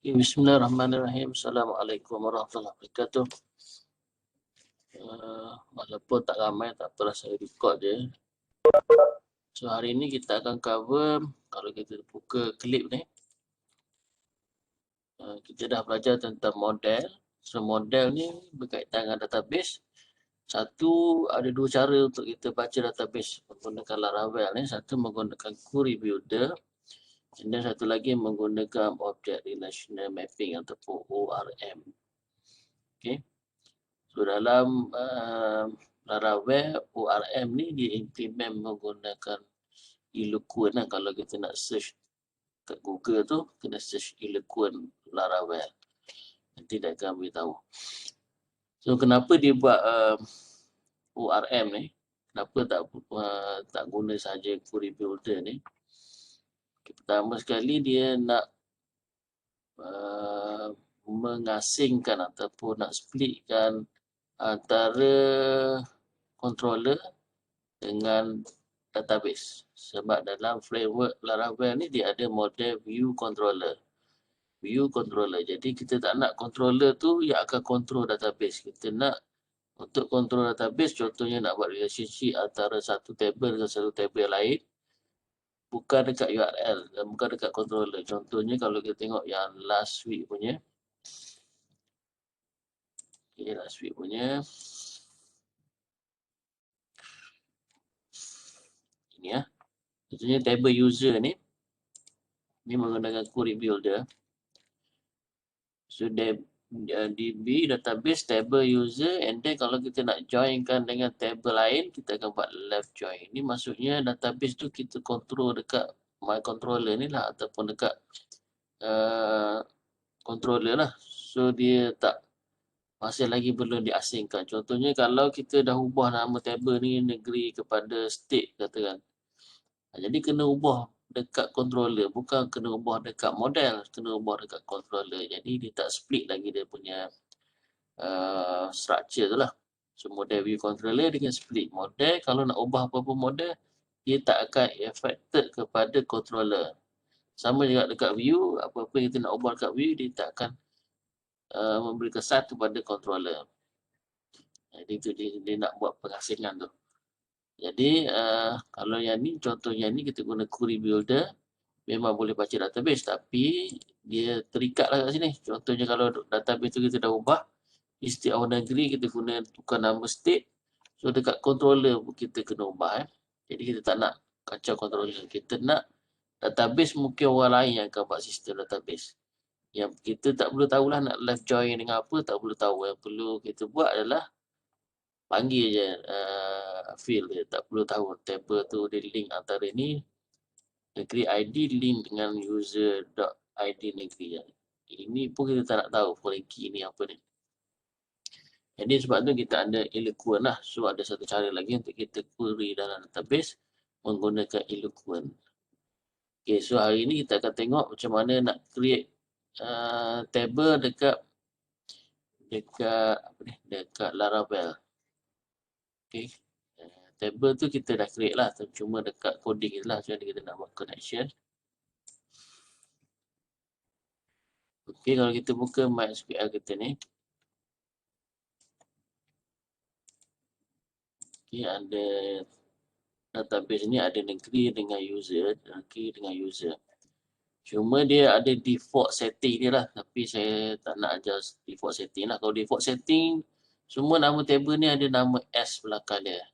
Bismillahirrahmanirrahim. Assalamualaikum warahmatullahi wabarakatuh. Walaupun tak ramai, tak apalah, saya record je. So hari ni kita akan cover, kalau kita buka klip ni, kita dah belajar tentang model. So model ni berkaitan dengan database. Satu, ada dua cara untuk kita baca database menggunakan Laravel ni. Satu menggunakan Query Builder. Dan satu lagi menggunakan Object Relational Mapping ataupun ORM. Okay. So dalam Laravel ORM ni diimplement menggunakan Eloquent lah. Kalau kita nak search kat Google tu, kena search Eloquent Laravel. Nanti dia akan beritahu. So kenapa dia buat ORM ni? Kenapa tak guna saja Query Builder ni? Pertama sekali dia nak mengasingkan ataupun nak splitkan antara controller dengan database. Sebab dalam framework Laravel ni dia ada model view controller. View controller. Jadi kita tak nak controller tu yang akan control database. Kita nak untuk control database, contohnya nak buat relationship antara satu table dengan satu table lain, bukan dekat URL dan bukan dekat controller. Contohnya kalau kita tengok yang last week punya. Okay, last week punya. Ini ya. Contohnya table user ni menggunakan Query Builder. So DB database table user, and then kalau kita nak joinkan dengan table lain, kita akan buat left join. Ini maksudnya database tu kita control dekat my controller ni lah, ataupun dekat controller lah. So dia tak, masih lagi belum diasingkan. Contohnya kalau kita dah ubah nama table ni negeri kepada state katakan. Jadi kena ubah dekat controller, bukan kena ubah dekat model, kena ubah dekat controller. Jadi dia tak split lagi dia punya structure tu lah. So model view controller dengan split model. Kalau nak ubah apa-apa model, dia tak akan affected kepada controller. Sama juga dekat view, apa-apa yang kita nak ubah dekat view, dia tak akan memberi kesan kepada controller. Jadi tu dia nak buat pengasingan tu. Jadi kalau yang ni, contohnya ni kita guna Query Builder, memang boleh baca database, tapi dia terikat lah kat sini. Contohnya kalau database tu kita dah ubah, instead of negeri kita guna tukar nama state, so dekat controller kita kena ubah. Jadi kita tak nak kacau controller, kita nak database mungkin orang lain yang akan buat sistem database. Yang kita tak perlu tahulah nak left join dengan apa, tak perlu tahu. Yang perlu kita buat adalah panggil je field dia, tak perlu tahu table tu dia link antara ni negeri ID link dengan user.id negeri. Ini pun kita tak nak tahu foreign key ni apa ni. Jadi sebab tu kita ada Eloquent lah. So ada satu cara lagi untuk kita query dalam database menggunakan Eloquent. Okay, so hari ni kita akan tengok macam mana nak create table dekat Laravel. Okay. Table tu kita dah create lah, cuma dekat coding je lah. Jadi kita nak buat connection. Okay, kalau kita buka MySQL kita ni. Okay, ada database ni ada negeri dengan user. Okay, dengan user. Cuma dia ada default setting dia lah. Tapi saya tak nak adjust default setting lah. Kalau default setting, semua nama table ni ada nama S belakang dia.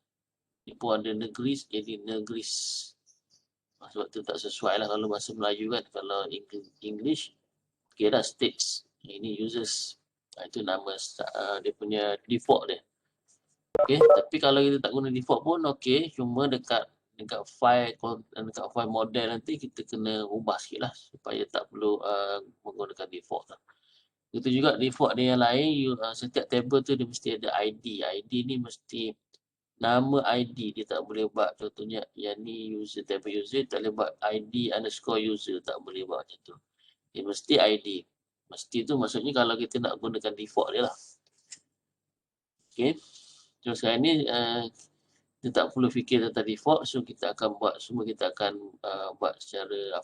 Dia pun ada negeri, jadi negeri. Sebab tu tak sesuai lah kalau bahasa Melayu kan. Kalau English, okay lah, states. Ini users. Itu nama dia punya default dia. Okay, tapi kalau kita tak guna default pun okay. Cuma dekat file model nanti kita kena ubah sikit lah supaya tak perlu menggunakan default lah. Itu juga default dia yang lain, setiap table tu dia mesti ada ID. ID ni mesti nama ID, dia tak boleh buat. Contohnya yang ni user, table user, tak boleh buat ID _ user, tak boleh buat macam tu. Dia mesti ID. Mesti tu maksudnya kalau kita nak gunakan default dia lah. Okay. So sekarang ni kita tak perlu fikir tentang default, so kita akan buat semua, kita akan buat secara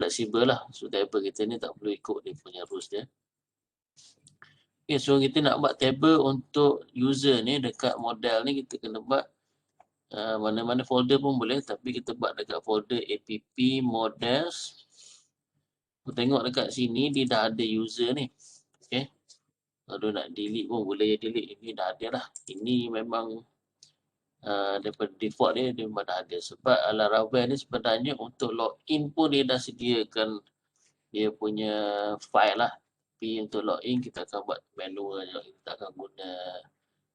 fleksibel lah. So table kita ni tak perlu ikut dia punya rules dia. Okay, so kita nak buat table untuk user ni dekat model ni, kita kena buat mana-mana folder pun boleh, tapi kita buat dekat folder app models. Tengok dekat sini dia dah ada user ni. Okay. Kalau nak delete pun boleh delete. Ini dah ada lah. Ini memang daripada default dia memang dah ada. Sebab Laravel ni sebenarnya untuk login pun dia dah sediakan dia punya file lah. Tapi untuk login kita akan buat manual je. Kita akan guna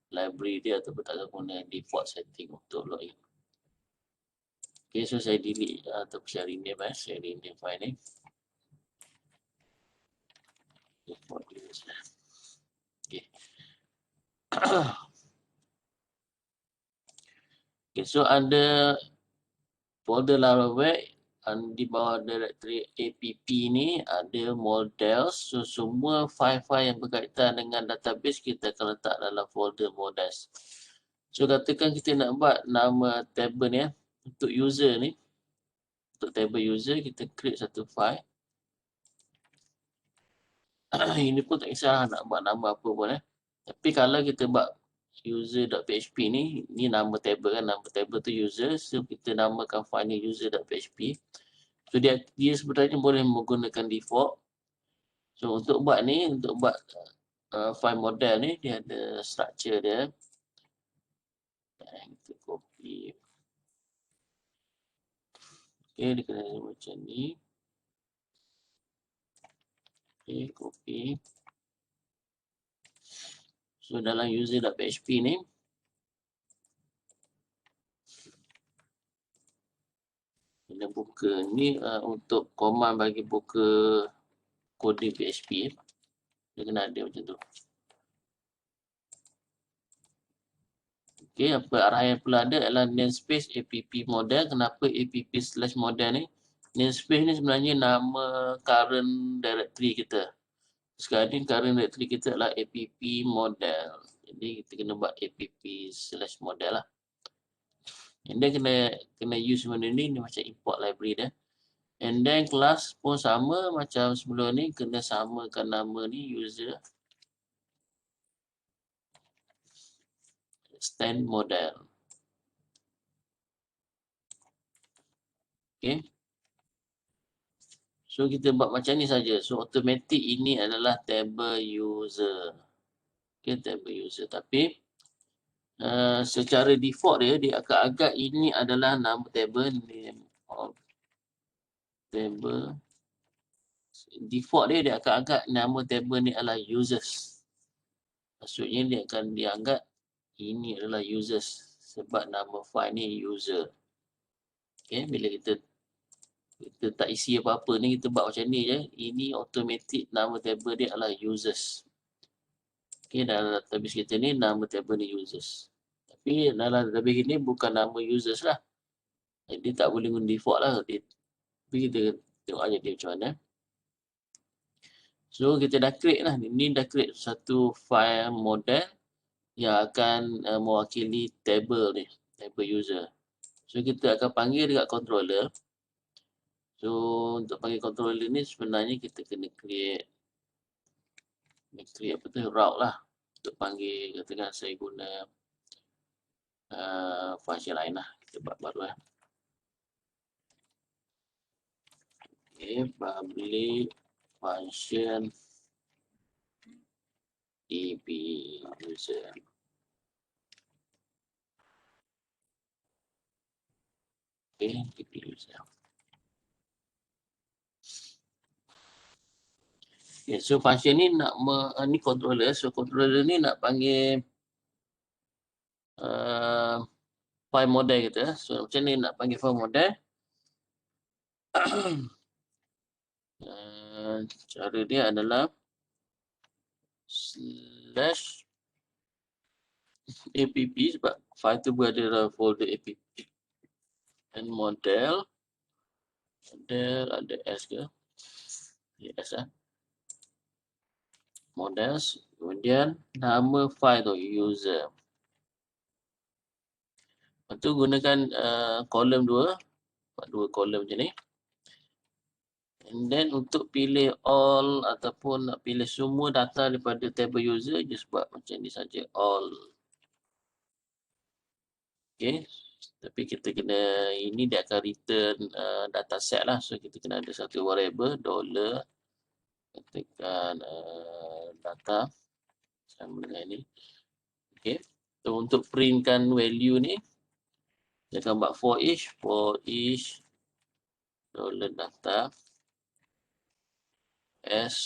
library dia ataupun tak akan guna default setting untuk login. Okay, so saya delete ataupun saya rename saya rename file ni. Default user. Okay. Okay, so ada folder Laravel di bawah directory app ni ada models. So semua file-file yang berkaitan dengan database kita akan letak dalam folder models. So katakan kita nak buat nama table ni untuk user ni. Untuk table user kita create satu file. Ini pun tak kisah nak buat nama apa pun Tapi kalau kita buat user.php ni nama table kan, nama table tu user. So kita namakan file ni user.php. So dia sebenarnya boleh menggunakan default. So untuk buat ni, untuk buat file model ni, dia ada structure dia. Kita copy. Okay, dia kena macam ni. Okay, copy. So dalam user.php ni, kita buka ni untuk command bagi buka coding PHP. Dia kena ada macam tu. Okay, apa arahan yang perlu ada adalah namespace app model. Kenapa app/model ni? Namespace ni sebenarnya nama current directory kita. Sekarang ni current directory kita adalah app model. Jadi kita kena buat app/model lah. And then kena use benda ni macam import library dia. And then kelas pun sama macam sebelum ni, kena samakan nama ni user stand model. Okay. So kita buat macam ni saja. So automatic ini adalah table user. Okay, table user. Tapi secara default dia agak-agak ini adalah nama table, name of table. Default dia agak-agak nama table ni adalah users. Maksudnya dia akan dianggap ini adalah users sebab nama file ni user. Okay, bila kita tak isi apa-apa ni, kita buat macam ni je. Ini automatic nama table dia adalah users. Okay, dalam database kita ni nama table ni users. Tapi dalam database ni bukan nama users lah. Dia tak boleh guna default lah. Tapi kita tengok aja dia macam mana. So kita dah create lah. Ini dah create satu file model yang akan mewakili table ni. Table user. So kita akan panggil dekat controller. So untuk panggil controller ni sebenarnya kita kena create apa tu, route lah. Untuk panggil, katakan saya guna function lain lah. Kita buat baru Okay, public function app user. Okay, app user. Okay, so function ni nak ni controller. So controller ni nak panggil file model kita. So macam ni nak panggil file model. Cara dia adalah slash app sebab file tu berada dalam folder app. And model ada S ke? S lah. Models, kemudian nama file tu user. Lepas tu gunakan kolom 2, buat 2 kolom macam ni. And then untuk pilih all ataupun nak pilih semua data daripada table user, just buat macam ni saja, all. Okay. Tapi kita kena, ini dia akan return data set lah. So kita kena ada satu variable, dollar, katakan data, sama dengan ini. Okay. So untuk printkan value ni, dia akan buat for each dollar data s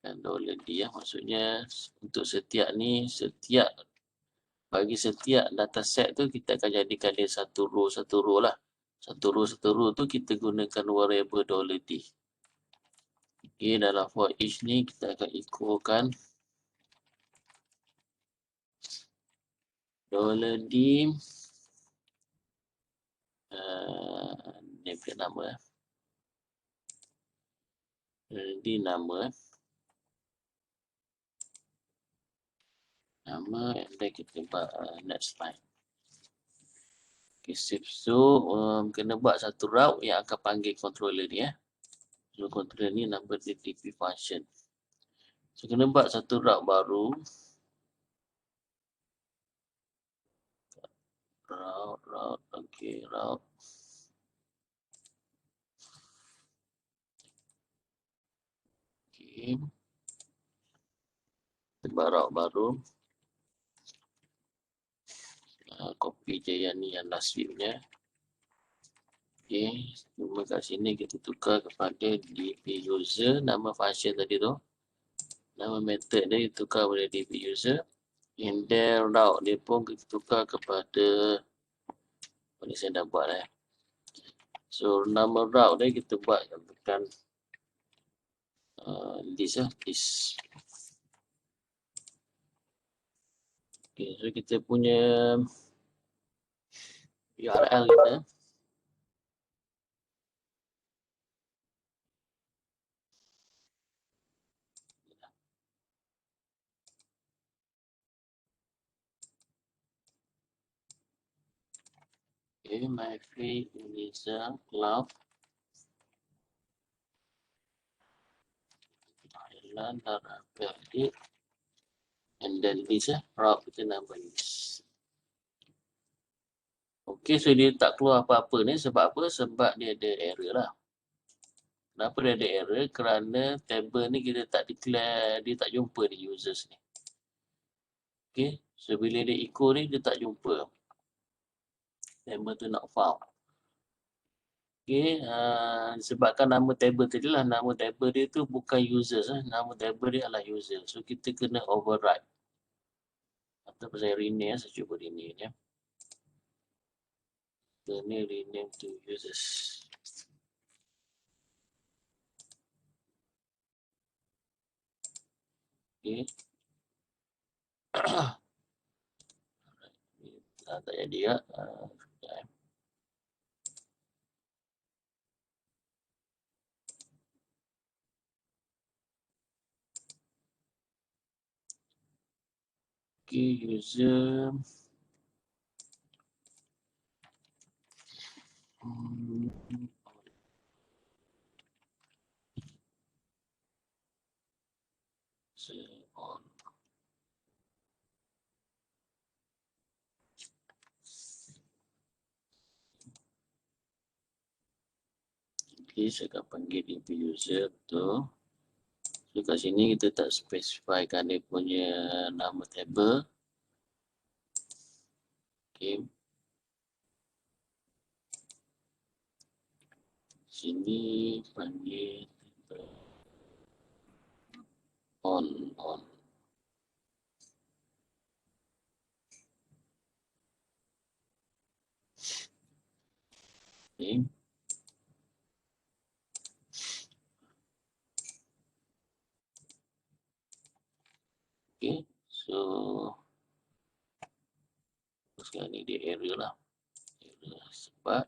dan dollar d ya. Maksudnya untuk setiap ni, bagi setiap data set tu kita akan jadikan dia satu row lah. Satu row tu kita gunakan variable dollar $d. Okay, dalam for each ni kita akan equalkan dollar $d ni bukan nama $d nama and then kita buat next line. Okay, save. So kena buat satu route yang akan panggil controller ni So controller ni nama dia dp function. So kena buat satu route baru. Route, okay, route. Okay. Kita buat route baru. Copy je yang ni, yang last week punya. Okay, cuma kat sini kita tukar kepada dp user, nama function tadi tu. Nama method dia tukar kepada dp user. And then route dia pun kita tukar kepada, ni saya dah buat So nama route dia kita buat tekan list list. Okay, so kita punya URL kita. Okay, my free user cloud. And then list route kita nama list. Okay, so dia tak keluar apa-apa ni sebab apa? Sebab dia ada error lah. Kenapa dia ada error? Kerana table ni kita tak declare, dia tak jumpa di users ni. Okay, so bila dia echo ni dia tak jumpa. Table tu not found. Okay, sebabkan nama table tadi lah, nama table dia tu bukan users nama table dia adalah user. So kita kena override. Ataupun saya rename, saya cuba rename ya. Kena rename to users. Okay. Tak jadi ya. Okay, user. On. Okay, saya akan panggil DP user tu. So kat sini kita tak spesifikkan dia punya nama table. Okay. Sini panggil on. Okay. Okay, so sekarang ni dia error lah. Sebab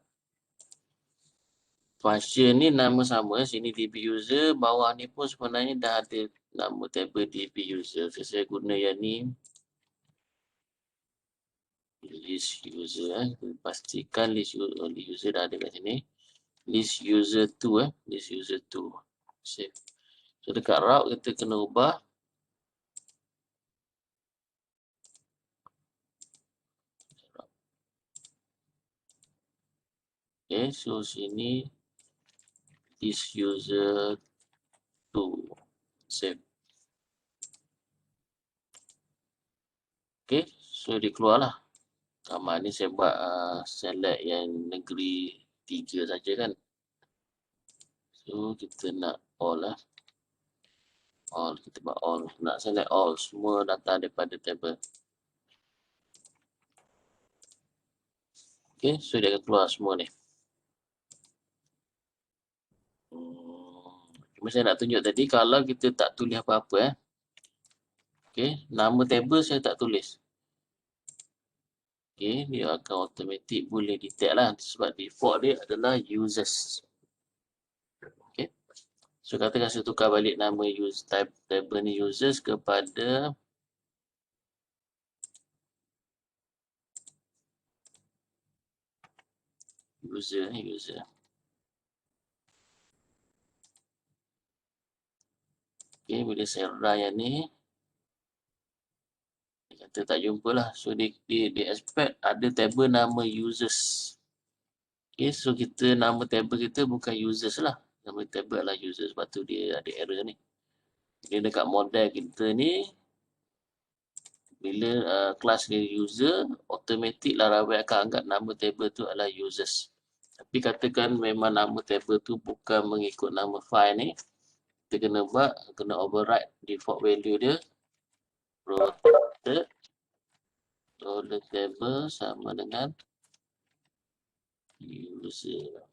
function ni nama sama, sini DB user, bawah ni pun sebenarnya dah ada nama table DB user. So saya guna yang ni list user. Pastikan list user dah ada kat sini. list user 2 list user 2. Save. So dekat route kita kena ubah. Okay, so sini list user 2. Save. Okay, so dia keluar lah. Gambar ni saya buat select yang negeri 3 saja kan. So kita nak all lah. All, kita buat all. Nak select all, semua data daripada table. Okay, so dia akan keluar semua ni. Cuma saya nak tunjuk tadi, kalau kita tak tulis apa-apa okay, nama table saya tak tulis. Okay, dia akan automatic boleh detect lah sebab default dia adalah users. Okay, so katakan saya tukar balik nama use type table ni users kepada user. Okay, bila saya run yang ni, dia kata tak jumpa lah. So dia expect ada table nama users. Okay, so kita nama table kita bukan users lah. Nama table adalah users, sebab tu dia ada error ni. Dia dekat model kita ni, bila kelas dia user, automatic Laravel akan anggap nama table tu adalah users. Tapi katakan memang nama table tu bukan mengikut nama file ni, kita kena override default value dia. Protected dollar table sama dengan user.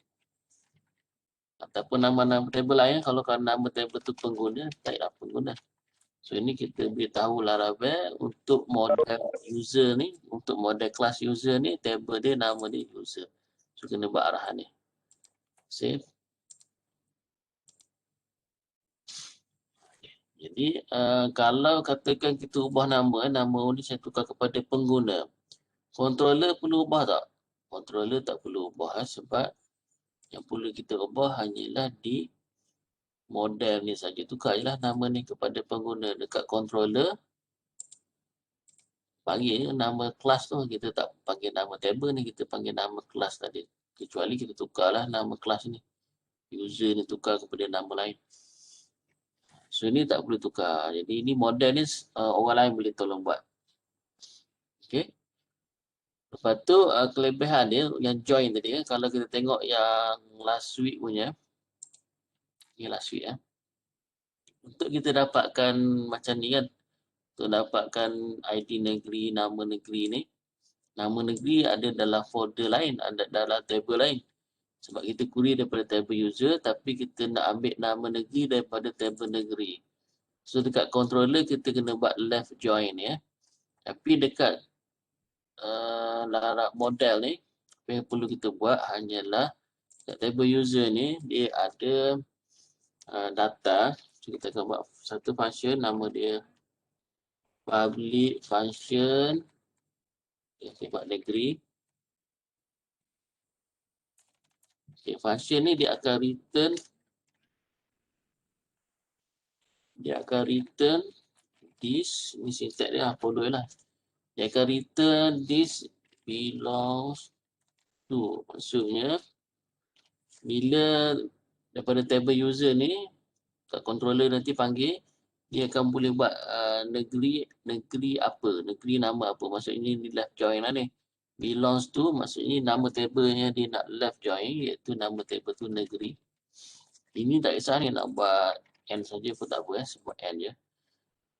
Ataupun nama-nama table lain, kalau nama table tu pengguna, type lah pengguna. So ini kita beritahu Laravel untuk model user ni, untuk model class user ni, table dia nama dia user. So kena buat arahan ni. Save. Jadi kalau katakan kita ubah nama ni saya tukar kepada pengguna. Controller perlu ubah tak? Controller tak perlu ubah sebab yang perlu kita ubah hanyalah di model ni saja. Tukar je lah nama ni kepada pengguna dekat controller. Panggil nama kelas tu, kita tak panggil nama table ni, kita panggil nama kelas tadi. Kecuali kita tukarlah nama kelas ni. User ni tukar kepada nama lain. So ni tak boleh tukar. Jadi ni model ni orang lain boleh tolong buat. Okay. Lepas tu kelebihan dia yang join tadi kalau kita tengok yang last week punya. Ni last week untuk kita dapatkan macam ni kan. Untuk dapatkan ID negeri, nama negeri ni. Nama negeri ada dalam folder lain, ada dalam table lain. Sebab kita query daripada table user, tapi kita nak ambil nama negeri daripada table negeri. So dekat controller kita kena buat left join Tapi dekat model ni, apa yang perlu kita buat hanyalah dekat table user ni, dia ada data. So kita akan buat satu function, nama dia public function. Kita buat negeri. Okay, function ni dia akan return this, ni syntax dia follow lah. Dia akan return this belongs to. Maksudnya bila daripada table user ni kat controller nanti panggil, dia akan boleh buat negeri nama apa. Maksudnya ni left join lah ni. Belongs to maksudnya nama table yang dia nak left join, iaitu nama table tu negeri. Ini tak kisah ni nak buat n saja pun tak apa sebut n je.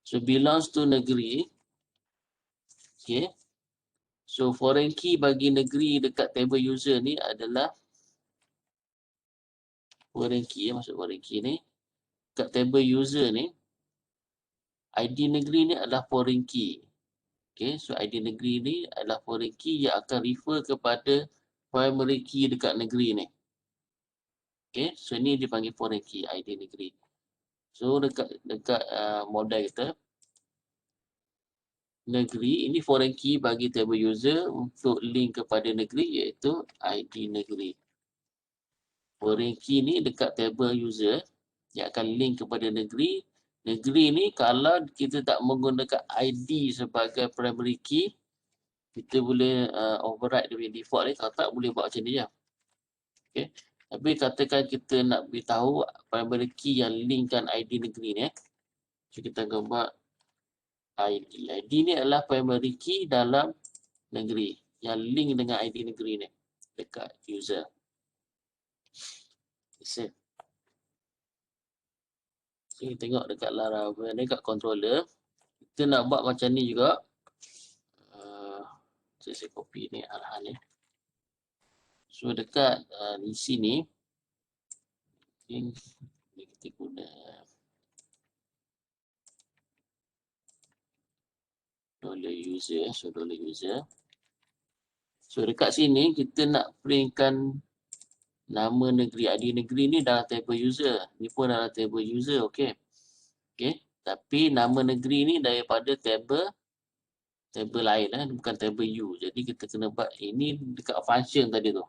So belongs to negeri. Okay. So foreign key bagi negeri dekat table user ni adalah foreign key maksud foreign key ni kat table user ni, ID negeri ni adalah foreign key. Okay, so ID negeri ni adalah foreign key yang akan refer kepada primary key dekat negeri ni. Okay, so ni dipanggil foreign key, ID negeri. So dekat model kita, negeri ini foreign key bagi table user untuk link kepada negeri iaitu ID negeri. Foreign key ni dekat table user yang akan link kepada negeri. Negeri ni kalau kita tak menggunakan ID sebagai primary key, kita boleh override dia default ni. Kalau tak, boleh buat macam ni je. Okay. Tapi katakan kita nak beritahu primary key yang linkkan ID negeri ni. So kita akan buat ID. ID ni adalah primary key dalam negeri yang link dengan ID negeri ni dekat user. Save. So, kita tengok dekat Laravel ni, dekat controller. Kita nak buat macam ni juga. Saya copy ni arahan ni. So dekat di sini kita guna $user. So $user. So dekat sini kita nak printkan nama negeri. ID negeri ni dalam table user. Ni pun dalam table user. Okay. Okay. Tapi nama negeri ni daripada table lain, bukan table U. Jadi kita kena buat ini dekat function tadi tu.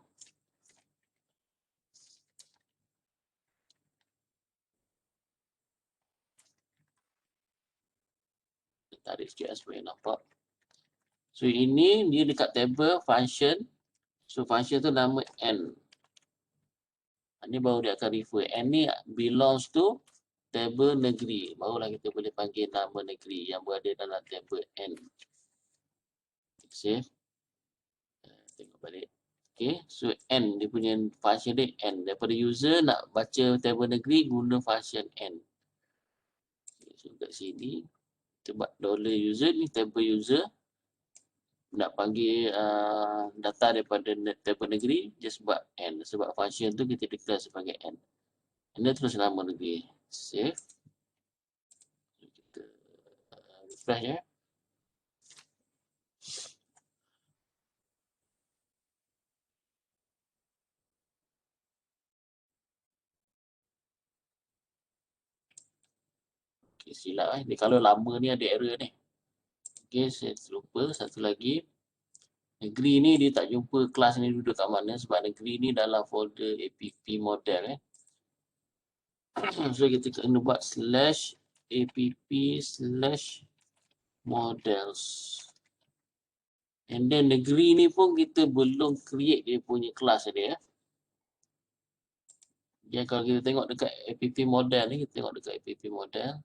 Tarik sikit supaya nampak. So ini dia dekat table function. So function tu nama n. Ini baru dia akan refer. N ni belongs to table negeri. Barulah kita boleh panggil nama negeri yang berada dalam table n. Save. Tengok balik. Okay, so n dia punya function dia n. Daripada user nak baca table negeri guna function n. Okay, so kat sini kita buat $user ni table user. Nak panggil data daripada table negeri, just buat n. Sebab function tu kita declare sebagai n. Ini terus nama negeri. Save. Kita refresh ya. Okay, silap ni kalau lama ni ada error ni. Okay, saya terlupa satu lagi. Negeri ni dia tak jumpa kelas ni duduk kat mana sebab negeri ni dalam folder app model So kita kena buat /app/models. And then negeri ni pun kita belum create dia punya kelas dia. Jadi kalau kita tengok dekat app model ni, kita tengok dekat app model.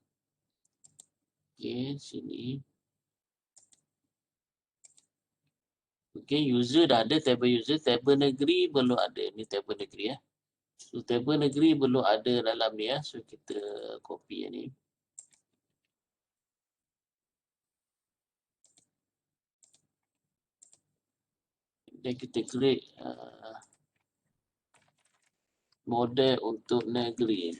Okay, sini. Okay, user dah ada, table user, table negeri belum ada. Ni table negeri ya. So table negeri belum ada dalam ni ya. So kita copy yang ni. Dan kita create model untuk negeri.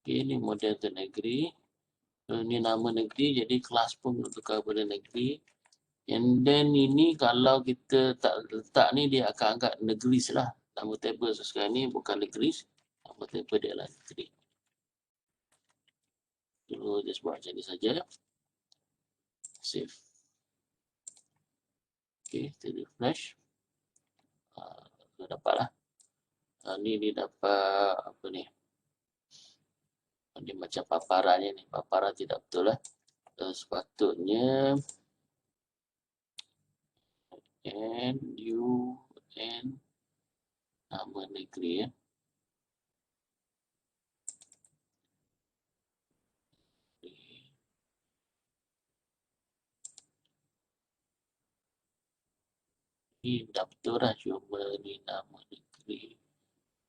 Okay, ni model untuk negeri. So, ni nama negeri, jadi kelas pun tukar pada negeri. And then ini kalau kita tak letak ni, dia akan anggap negeri lah. Nama table sekarang ni bukan negeri. Nama table dia lah negeri. Dulu just buat macam ni saja. Save. Okay, kita refresh. Dah dapat lah. Ni dia dapat apa ni? Ini macam paparannya ni. Paparan tidak betul lah. Sepatutnya N, U, N, nama negeri ya. Ini dah betul lah. Cuma ni nama negeri.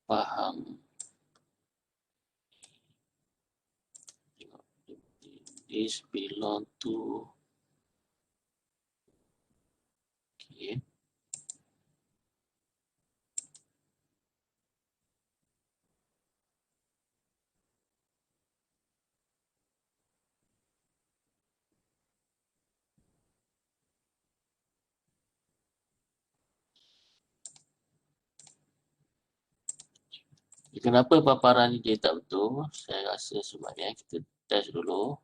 Faham. This belong to. Okay. Kenapa paparan ni dia tak betul? Saya rasa sebabnya kita test dulu.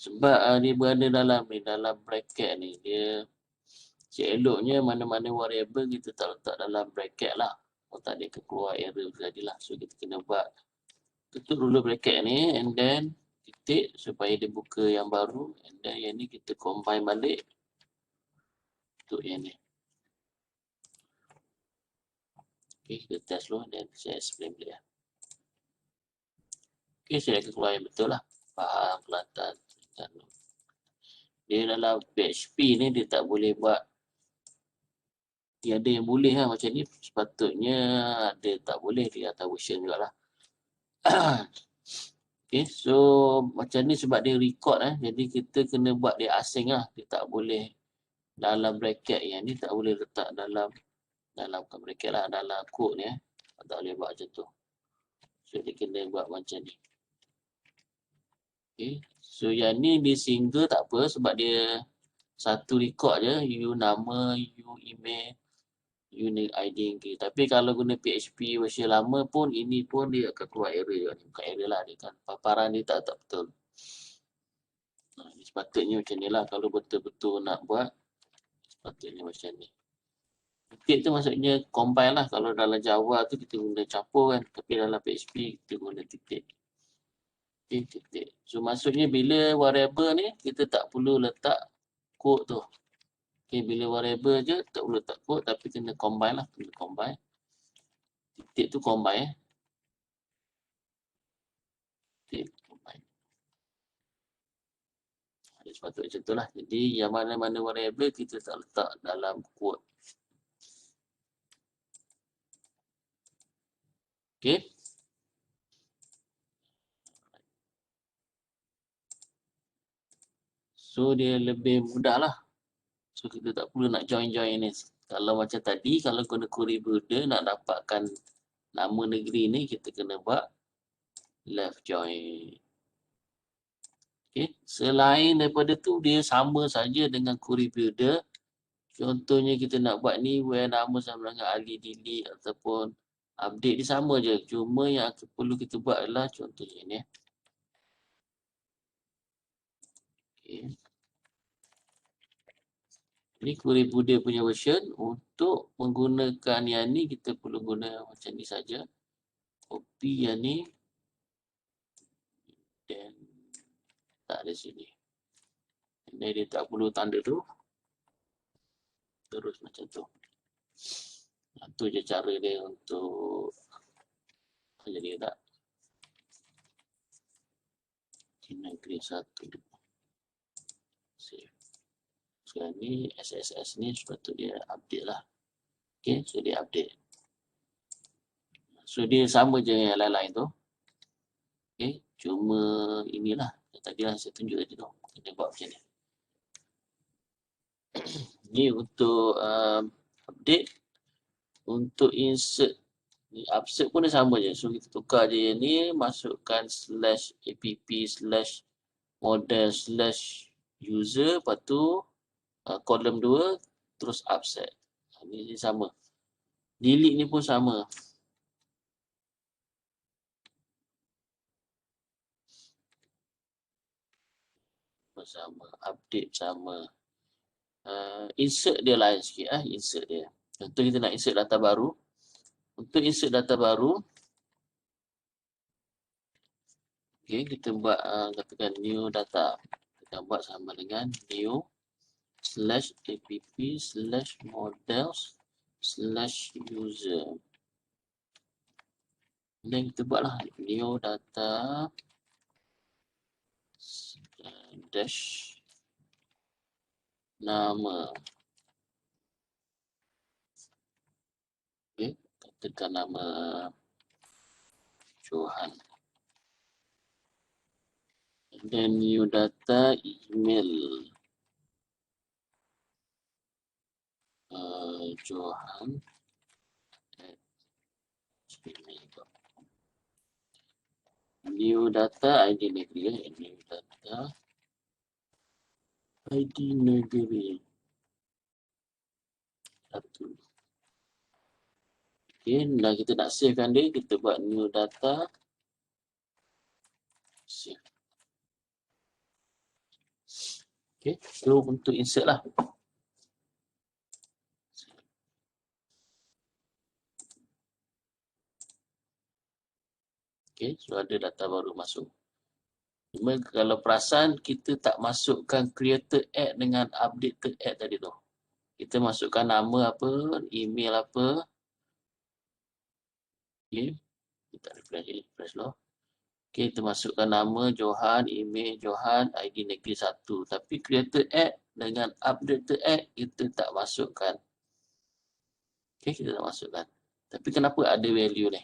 Sebab dia berada dalam bracket ni. Dia eloknya mana-mana variable kita tak letak dalam bracket lah. Kalau tak dia akan keluar error tadilah. So kita kena buat tutup dulu bracket ni and then titik supaya dia buka yang baru and then yang ni kita combine balik untuk yang ni. Okay, kita test dulu dan saya explain balik lah. Okay, saya akan keluar yang betul lah. Faham kelihatan. Dia dalam PHP ni dia tak boleh buat. Dia ada yang boleh lah macam ni. Sepatutnya ada tak boleh dia atas version jugalah. Okay, so macam ni sebab dia record jadi kita kena buat dia asing lah. Dia tak boleh dalam bracket yang ni tak boleh letak dalam bukan bracket lah, dalam kod ni tak boleh buat macam tu. So dia kena buat macam ni. Okay, so yang ni dia single tak apa sebab dia satu record je, you nama, you email, unique ID ke. Tapi kalau guna PHP version lama pun ini pun dia akan keluar error juga. Bukan error lah, dia kan paparan dia tak betul. Sepatutnya macam ni lah kalau betul-betul nak buat. Sepatutnya macam ni. Titik tu maksudnya combine lah. Kalau dalam Java tu kita guna campur kan. Tapi dalam PHP kita guna titik. Okay, titik. So maksudnya bila variable ni kita tak perlu letak kod tu. Okay, bila variable je tak perlu letak kod tapi kena combine lah. Kena combine. Titik tu combine. Titik combine. Sepatutnya macam tu lah. Jadi yang mana-mana variable kita tak letak dalam kod. Okay. So dia lebih mudah lah. So kita tak perlu nak join-join ni. Kalau macam tadi, kalau guna query builder nak dapatkan nama negeri ni, kita kena buat left join. Okay. Selain daripada tu, dia sama saja dengan query builder. Contohnya kita nak buat ni, where nama sama dengan Ali delete ataupun update dia sama je. Cuma yang perlu kita buat adalah contohnya ni. Okay. Ini query builder punya version. Untuk menggunakan yang ni, kita perlu guna macam ni saja. Copy yang ni. Dan tak ada sini. Ini dia tak perlu tanda tu. Terus macam tu. Itu je cara dia untuk jadi tak. Negeri 1. Save. Sekarang ni SSS ni sepatutnya dia update lah. Okay, so dia update. So dia sama je yang lain-lain tu. Okay, cuma inilah. Tadi lah saya tunjuk tadi tu. Kita buat macam ni. Ni untuk update. Untuk insert. Ni upset pun dia sama je. So kita tukar je yang ni. Masukkan /app/model/user. Lepas tu kolom 2. Terus upset. Ni sama. Delete ni pun sama. Sama. Update sama. Insert dia lain sikit. Insert dia. Contoh kita nak insert data baru. Untuk insert data baru. Okay, kita buat katakan new data. Kita buat sama dengan new /app/models/user. Dan kita buatlah new data dash nama. Okay, katakan nama Johan. Dan new data email Johan new data ID negeri. New data ID negeri 1. Okay, dan kita nak savekan dia, kita buat new data save. Okay, so untuk insert lah. Okay, so ada data baru masuk. Cuma kalau perasan, kita tak masukkan creator ad dengan updated ad tadi tu. Kita masukkan nama apa, email apa. Okay, kita refresh lah. Okay, kita masukkan nama Johan, email Johan, ID negeri 1. Tapi creator ad dengan updated ad, kita tak masukkan. Okay, kita tak masukkan. Tapi kenapa ada value ni?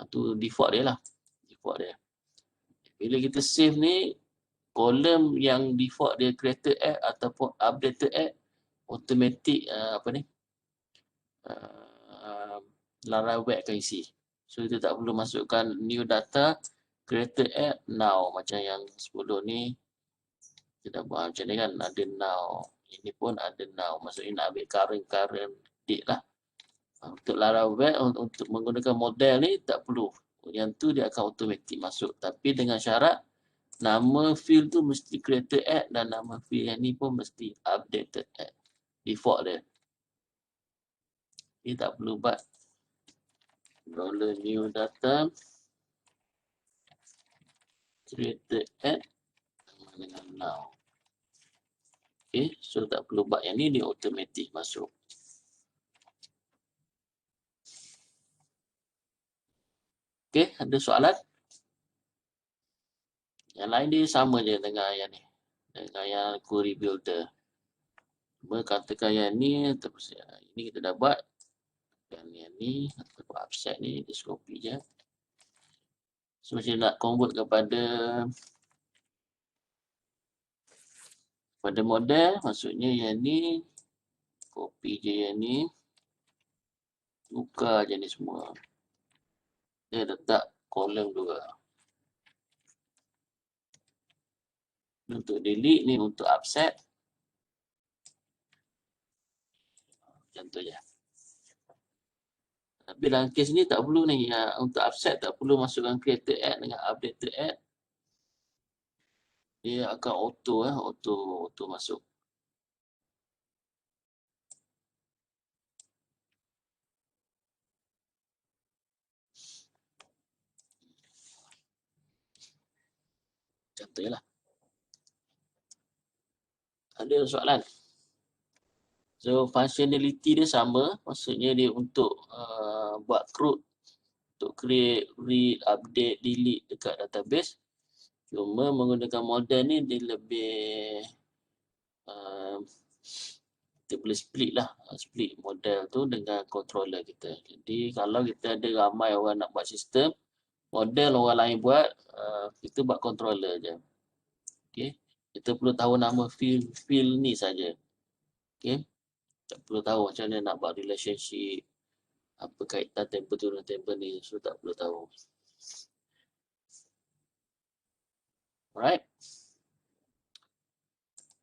Tu default dia lah. Default dia. Bila kita save ni, kolom yang default dia creator ad ataupun updated ad, automatic laran web akan isi. So kita tak perlu masukkan new data, creator ad now. Macam yang sebelum ni, kita buat macam ni kan, ada now. Ini pun ada now. Maksudnya nak ambil current date lah. Untuk laran web, untuk menggunakan model ni, tak perlu. Yang tu dia akan automatic masuk. Tapi dengan syarat, nama field tu mesti creator ad dan nama field yang ni pun mesti updated ad. Default dia. Dia tak perlu buat $new data created ad dengan now. Okay, so tak perlu buat yang ni, dia automatic masuk. Okay, ada soalan? Yang lain dia sama je dengan yang ni. Dengan yang query builder. Cuma katakan yang ni, ini kita dah buat. Dan yang ni, kita buat upset ni, dia copy je. So macam nak convert kepada model, maksudnya yang ni, copy je yang ni. Tukar je ni semua. Dia letak kolom dua. Untuk delete ni untuk upset. Macam tu je. Tapi dalam kes ni tak perlu ni. Untuk upset tak perlu masukkan creator ad dengan updated ad. Dia akan auto masuk. Macam tu je lah. Ada soalan? So functionality dia sama. Maksudnya dia untuk buat CRUD. Untuk create, read, update, delete dekat database. Cuma menggunakan model ni dia lebih kita boleh split lah. Split model tu dengan controller kita. Jadi kalau kita ada ramai orang nak buat sistem, model orang lain buat, kita buat controller je. Okay. Kita perlu tahu nama field ni saja. Okay. Tak perlu tahu macam mana nak buat relationship, apa kaitan table tu dengan table ni. So tak perlu tahu. Alright.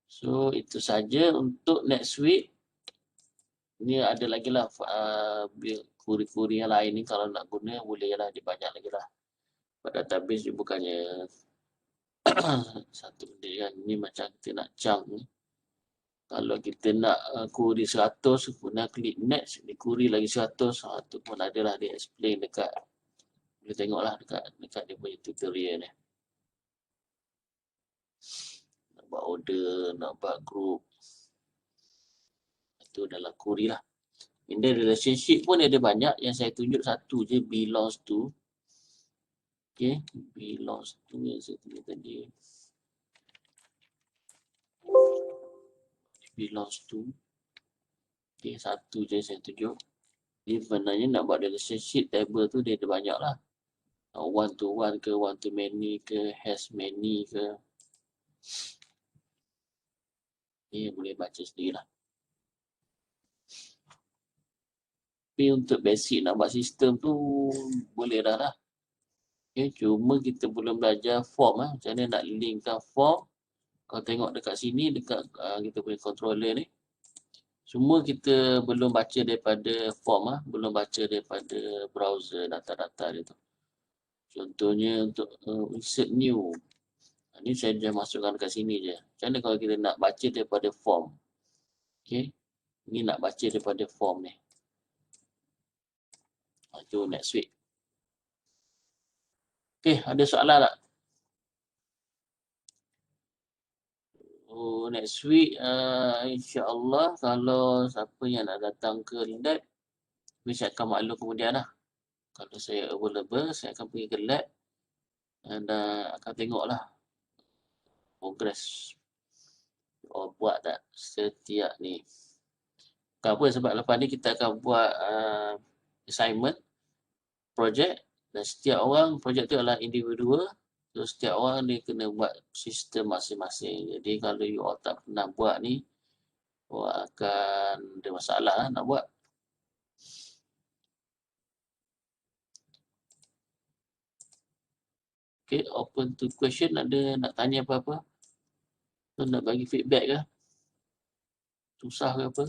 So itu saja untuk next week. Ni ada lagi lah kuri-kuri yang lain ni kalau nak guna boleh lah, dia banyak lagi lah. Pada database dia bukannya satu benda kan. Ni macam kita nak chunk ni. Kalau kita nak query 100, guna klik next, dia query lagi 100. Itu pun ada lah, dia explain dekat. Boleh tengok lah dekat dia punya tutorial ni. Nak buat order, nak buat group. Itu dalam query lah. Ini relationship pun ada banyak. Yang saya tunjuk satu je, belongs to. Okay, belongs to yang saya tunjuk tadi. Belongs to. Okay, satu je saya tunjuk. Jadi sebenarnya nak buat relationship table tu dia ada banyak lah. One to one ke, one to many ke, has many ke. Ni boleh baca sendiri lah. Tapi untuk basic nak buat sistem tu boleh dah lah. Okay, cuma kita belum belajar form lah. Macam mana nak linkkan form. Kalau tengok dekat sini, dekat kita punya controller ni. Semua kita belum baca daripada form lah. Belum baca daripada browser data-data dia tu. Contohnya untuk insert new. Ini saya dah masukkan kat sini je. Macam mana kalau kita nak baca daripada form? Okay. Ini nak baca daripada form ni. Itu next week. Okay, ada soalan tak? Oh, next week, insyaAllah kalau siapa yang nak datang ke lab, saya akan maklum kemudian lah. Kalau saya available, saya akan pergi ke lab dan akan tengoklah progress buat tak setiap ni. Kenapa? Sebab lepas ni kita akan buat assignment, projek, dan setiap orang, projek tu adalah individual. So, setiap orang dia kena buat sistem masing-masing. Jadi kalau you all tak pernah buat ni, akan ada masalah lah nak buat. Okay, open to question. Ada nak tanya apa-apa? Nak bagi feedback ke? Susah ke apa?